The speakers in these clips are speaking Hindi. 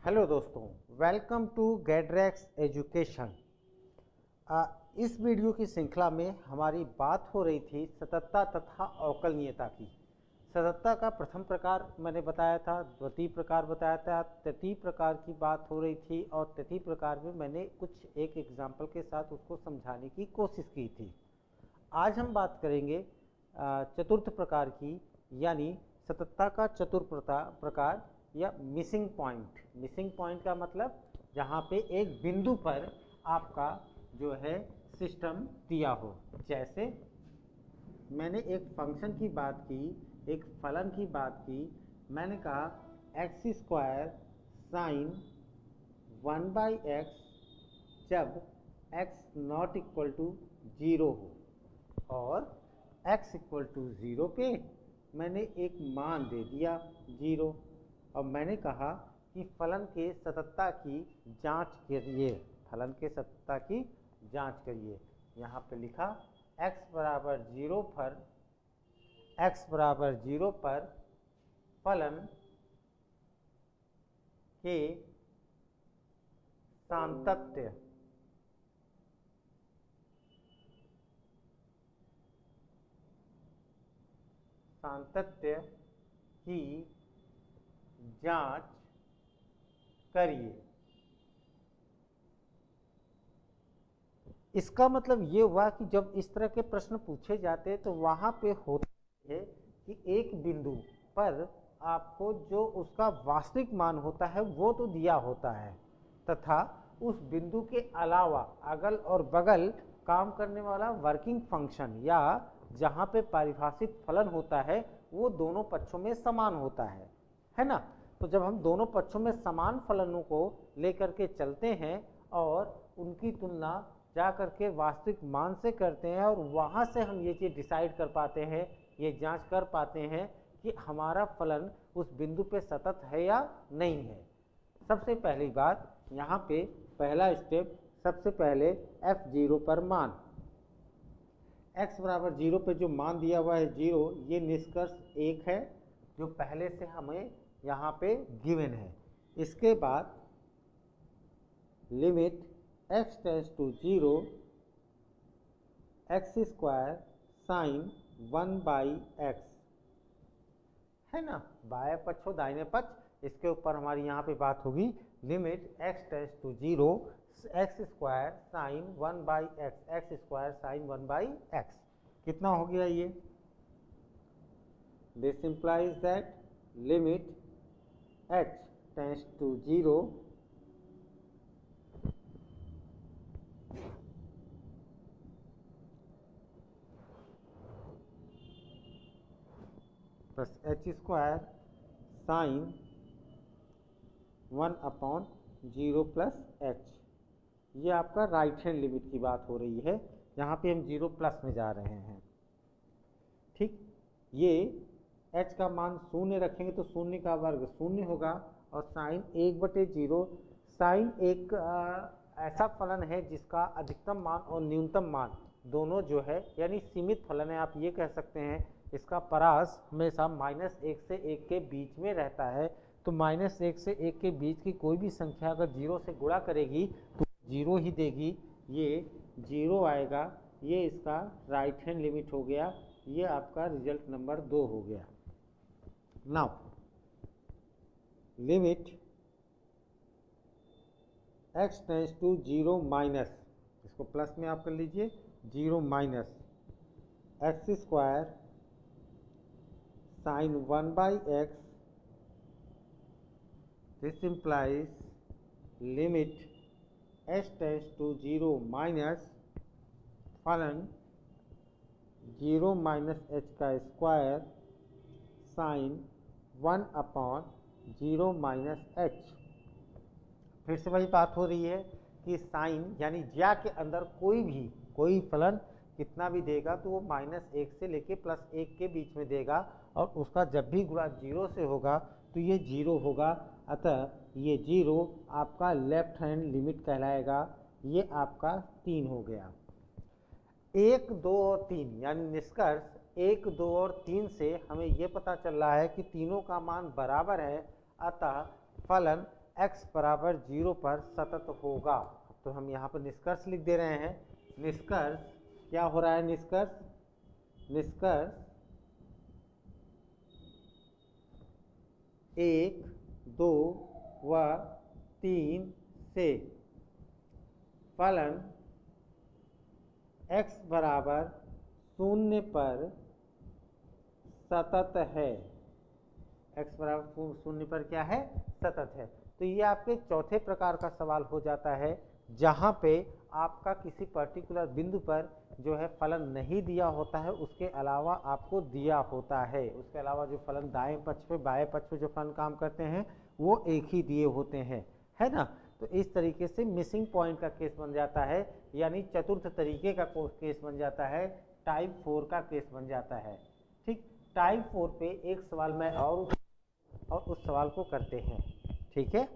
हेलो दोस्तों, वेलकम टू गैड्रेक्स एजुकेशन। इस वीडियो की श्रृंखला में हमारी बात हो रही थी सततता तथा अवकलनीयता की। सततता का प्रथम प्रकार मैंने बताया था, द्वितीय प्रकार बताया था, तृतीय प्रकार की बात हो रही थी और तृतीय प्रकार में मैंने कुछ एक एग्जाम्पल के साथ उसको समझाने की कोशिश की थी। आज हम बात करेंगे चतुर्थ प्रकार की, यानी सततता का चतुर्थ प्रकार या मिसिंग पॉइंट। मिसिंग पॉइंट का मतलब जहाँ पे एक बिंदु पर आपका जो है सिस्टम दिया हो। जैसे मैंने एक फंक्शन की बात की, एक फलन की बात की। मैंने कहा एक्स स्क्वायर साइन 1/x जब x नॉट इक्वल टू 0 हो और x इक्वल टू 0 पे मैंने एक मान दे दिया 0 और मैंने कहा कि फलन के सततता की जांच करिए। फलन के सततता की जांच करिए। यहाँ पे लिखा x बराबर 0 पर फलन के सातत्य की जांच करिए। इसका मतलब ये हुआ कि जब इस तरह के प्रश्न पूछे जाते हैं तो वहां पे होता है कि एक बिंदु पर आपको जो उसका वास्तविक मान होता है वो तो दिया होता है, तथा उस बिंदु के अलावा अगल और बगल काम करने वाला वर्किंग फंक्शन या जहाँ पे पारिभाषिक फलन होता है वो दोनों पक्षों में समान होता है ना। तो जब हम दोनों पक्षों में समान फलनों को लेकर के चलते हैं और उनकी तुलना जा करके वास्तविक मान से करते हैं और वहाँ से हम ये चीज़ डिसाइड कर पाते हैं, ये जांच कर पाते हैं कि हमारा फलन उस बिंदु पे सतत है या नहीं है। सबसे पहली बात यहाँ पे पहला स्टेप, सबसे पहले f0 पर मान x बराबर 0 पे जो मान दिया हुआ है 0, ये निष्कर्ष एक है जो पहले से हमें यहाँ पे गिवन है। इसके बाद limit x tends to 0 x square sine 1/x है ना। बाएं पक्ष और दाहिने पक्ष, इसके ऊपर हमारी यहाँ पे बात होगी limit x tends to 0 x square sine 1/x, x square sine 1/x कितना हो गया ये। This implies that limit h tends to 0 plus h square sine 1/0 plus h, ये आपका राइट हैंड लिमिट की बात हो रही है। यहाँ पे हम 0 प्लस में जा रहे हैं, ठीक। ये h का मान शून्य रखेंगे तो शून्य का वर्ग शून्य होगा और साइन 1/0, साइन एक ऐसा फलन है जिसका अधिकतम मान और न्यूनतम मान दोनों जो है यानी सीमित फलन है। आप ये कह सकते हैं इसका परास हमेशा -1 से 1 के बीच में रहता है। तो -1 से 1 के बीच की कोई भी संख्या अगर 0 से गुणा करेगी तो 0 ही देगी, ये 0 आएगा। ये इसका राइट हैंड लिमिट हो गया, ये आपका रिजल्ट नंबर 2 हो गया। Now limit x tends to 0 minus, इसको प्लस में आप कर लीजिए, 0 minus x square sine 1/x, this implies limit h tends to 0 minus फलन 0 माइनस h का स्क्वायर साइन 1/0 माइनस h। फिर से वही बात हो रही है कि साइन यानी ज्या के अंदर कोई फलन कितना भी देगा तो वो -1 से लेके +1 के बीच में देगा और उसका जब भी गुणा 0 से होगा तो ये 0 होगा। अतः ये 0 आपका लेफ्ट हैंड लिमिट कहलाएगा। ये आपका 3 हो गया। 1, 2 और 3 यानी निष्कर्ष 1, 2 और 3 से हमें ये पता चल रहा है कि तीनों का मान बराबर है। अतः फलन x बराबर 0 पर सतत होगा। तो हम यहाँ पर निष्कर्ष लिख दे रहे हैं। निष्कर्ष क्या हो रहा है? निष्कर्ष 1, 2 व 3 से फलन x बराबर 0 पर सतत है। x बराबर 0 पर क्या है? सतत है। तो ये आपके चौथे प्रकार का सवाल हो जाता है, जहाँ पे आपका किसी पर्टिकुलर बिंदु पर जो है फलन नहीं दिया होता है, उसके अलावा आपको दिया होता है। उसके अलावा जो फलन दाएं पक्ष पे बाएं पक्ष पे जो फलन काम करते हैं वो एक ही दिए होते हैं, है ना। तो इस तरीके से मिसिंग पॉइंट का केस बन जाता है, यानी चतुर्थ तरीके का केस बन जाता है, टाइप 4 का केस बन जाता है। ठीक, टाइप 4 पे एक सवाल मैं और उस सवाल को करते हैं। ठीक है,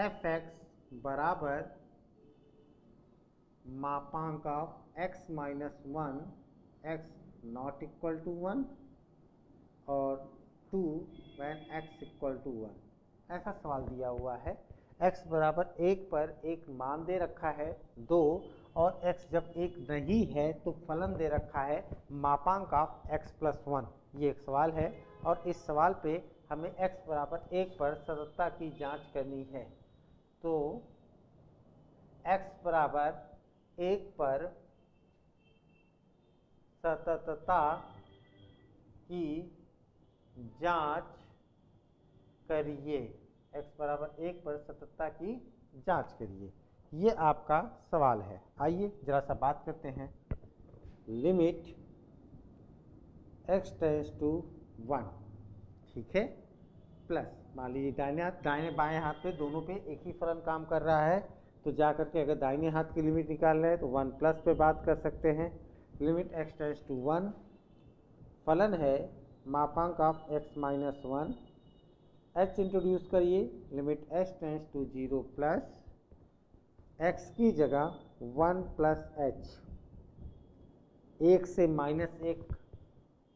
fx बराबर मापांक of x minus 1 x not equal to 1 और 2 when x इक्वल टू 1, ऐसा सवाल दिया हुआ है। x बराबर 1 पर एक मान दे रखा है 2, और x जब 1 नहीं है तो फलन दे रखा है मापांक ऑफ x प्लस 1। ये एक सवाल है, और इस सवाल पे हमें x बराबर 1 पर सततता की जांच करनी है। तो x बराबर 1 पर सततता की जांच करिए। x बराबर 1 पर सततता की जांच करिए, ये आपका सवाल है। आइए जरा सा बात करते हैं। लिमिट x टेंड्स टू 1, ठीक है, प्लस मान लीजिए दाहिने बाएं हाथ पे दोनों पे एक ही फलन काम कर रहा है, तो जा करके अगर दाहिने हाथ की लिमिट निकाल रहे हैं तो 1 प्लस पे बात कर सकते हैं। लिमिट x टेंड्स टू 1, फलन है मापांक of x minus 1, h introduce करिए, limit h tends to 0 plus x की जगह 1 प्लस h, 1 से माइनस 1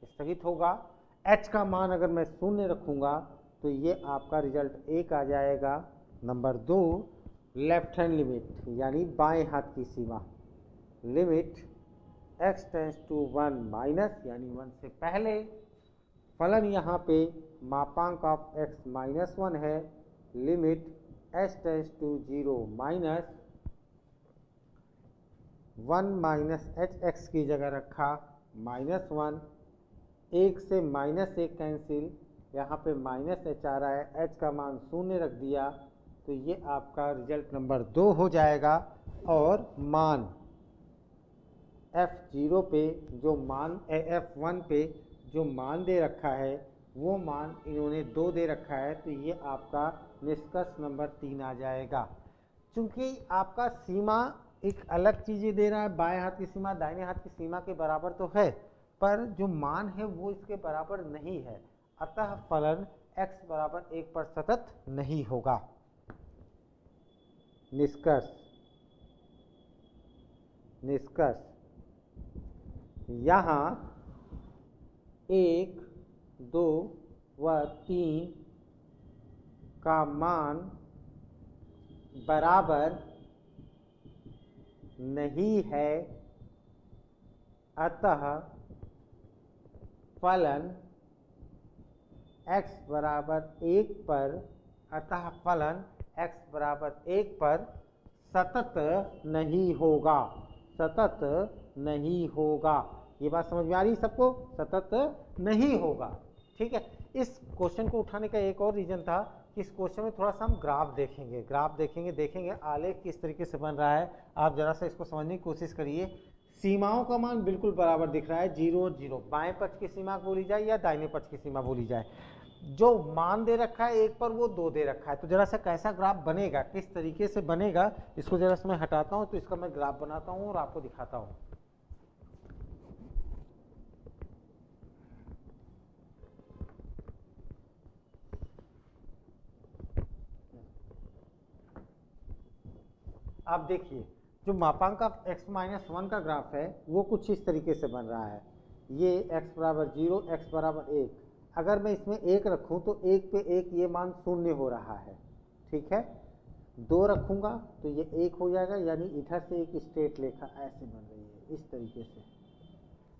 स्थगित होगा। h का मान अगर मैं 0 रखूँगा तो ये आपका रिजल्ट 1 आ जाएगा। नंबर 2, लेफ्ट हैंड लिमिट यानी बाएं हाथ की सीमा, limit x tends to 1 minus यानी 1 से पहले, फलन यहाँ पे मापांक ऑफ x माइनस 1 है, limit h tends to 0 minus 1 minus h x की जगह रखा माइनस 1, 1 से माइनस 1 कैंसिल, यहाँ पे माइनस एच आ रहा है, h का मान 0 रख दिया, तो ये आपका रिजल्ट नंबर 2 हो जाएगा। और मान f0 पे जो मान f1 पे जो मान दे रखा है वो मान इन्होंने 2 दे रखा है, तो ये आपका निष्कर्ष नंबर 3 आ जाएगा। चूंकि आपका सीमा एक अलग चीज़ें दे रहा है, बाएं हाथ की सीमा दाहिने हाथ की सीमा के बराबर तो है, पर जो मान है वो इसके बराबर नहीं है, अतः फलन x बराबर 1 पर सतत नहीं होगा। निष्कर्ष यहाँ 1, 2 व 3 का मान बराबर नहीं है, अतः फलन x बराबर 1 पर सतत नहीं होगा, ये बात समझ में आ रही है सबको? सतत नहीं होगा। ठीक है, इस क्वेश्चन को उठाने का एक और रीजन था कि इस क्वेश्चन में थोड़ा सा हम ग्राफ देखेंगे आलेख किस तरीके से बन रहा है। आप जरा सा इसको समझने की कोशिश करिए। सीमाओं का मान बिल्कुल बराबर दिख रहा है, 0 और 0, बाएं पक्ष की सीमा बोली जाए या दाहिने पक्ष की सीमा बोली जाए, जो मान दे रखा है एक पर वो 2 दे रखा है। तो जरा सा कैसा ग्राफ बनेगा, किस तरीके से बनेगा, इसको जरा सा मैं हटाता हूं तो इसका मैं ग्राफ बनाता हूं और आपको दिखाता हूं। आप देखिए जो मापांक का x-1 का ग्राफ है वो कुछ इस तरीके से बन रहा है। ये x बराबर 0, x बराबर 1। अगर मैं इसमें 1 रखूं तो 1 पे 1 ये मान 0 हो रहा है, ठीक है। 2 रखूंगा तो ये 1 हो जाएगा, यानी इधर से एक स्ट्रेट रेखा ऐसे बन रही है इस तरीके से,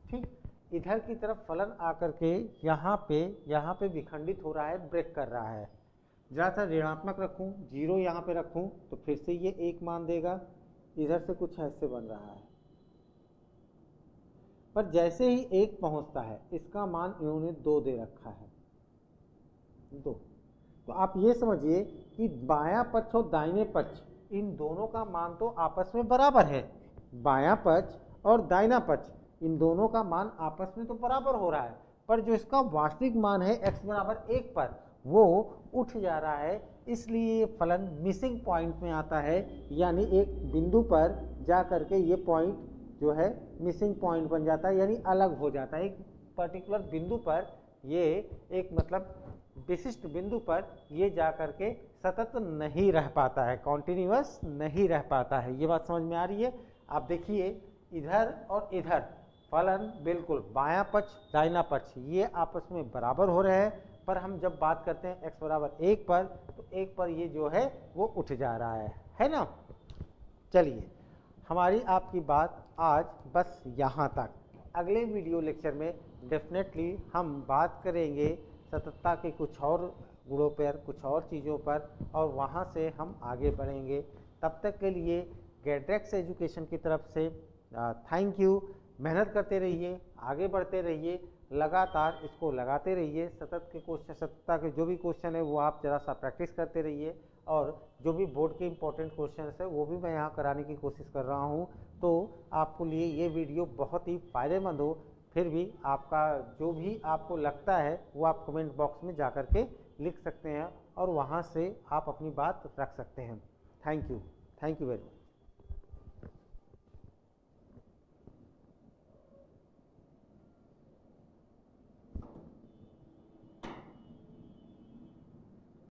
ठीक। इधर की तरफ फलन आकर के यहाँ पे विखंडित हो रहा है, ब्रेक कर रहा है। जरा सा ऋणात्मक रखूं, 0 यहाँ पे रखूं तो फिर से ये 1 मान देगा, इधर से कुछ ऐसे बन रहा है। पर जैसे ही 1 पहुंचता है इसका मान इन्होंने 2 दे रखा है, 2। तो आप ये समझिए कि बायां पक्ष और दाहिने पक्ष इन दोनों का मान तो आपस में बराबर है। बायां पक्ष और दाहिना पक्ष इन दोनों का मान आपस में तो बराबर हो रहा है, पर जो इसका वास्तविक मान है x बराबर 1 पर वो उठ जा रहा है, इसलिए ये फलन मिसिंग पॉइंट में आता है। यानी एक बिंदु पर जा करके ये पॉइंट जो है मिसिंग पॉइंट बन जाता है, यानी अलग हो जाता है। एक पर्टिकुलर बिंदु पर ये एक मतलब विशिष्ट बिंदु पर ये जा करके सतत नहीं रह पाता है, कॉन्टिन्यूअस नहीं रह पाता है। ये बात समझ में आ रही है। आप देखिए इधर और इधर फलन बिल्कुल बायां पक्ष दाहिना पक्ष ये आपस में बराबर हो रहे हैं, पर हम जब बात करते हैं x बराबर 1 पर तो 1 पर ये जो है वो उठ जा रहा है ना। चलिए हमारी आपकी बात आज बस यहाँ तक। अगले वीडियो लेक्चर में डेफिनेटली हम बात करेंगे सततता के कुछ और गुणों पर, कुछ और चीज़ों पर, और वहाँ से हम आगे बढ़ेंगे। तब तक के लिए गैड्रेक्स एजुकेशन की तरफ से थैंक यू। मेहनत करते रहिए, आगे बढ़ते रहिए, लगातार इसको लगाते रहिए। सतत के क्वेश्चन, सततता के जो भी क्वेश्चन है वो आप जरा सा प्रैक्टिस करते रहिए, और जो भी बोर्ड के इंपॉर्टेंट क्वेश्चन है वो भी मैं यहाँ कराने की कोशिश कर रहा हूँ। तो आपको लिए ये वीडियो बहुत ही फ़ायदेमंद हो। फिर भी आपका जो भी आपको लगता है वो आप कमेंट बॉक्स में जा कर के लिख सकते हैं, और वहाँ से आप अपनी बात रख सकते हैं। Thank you very much.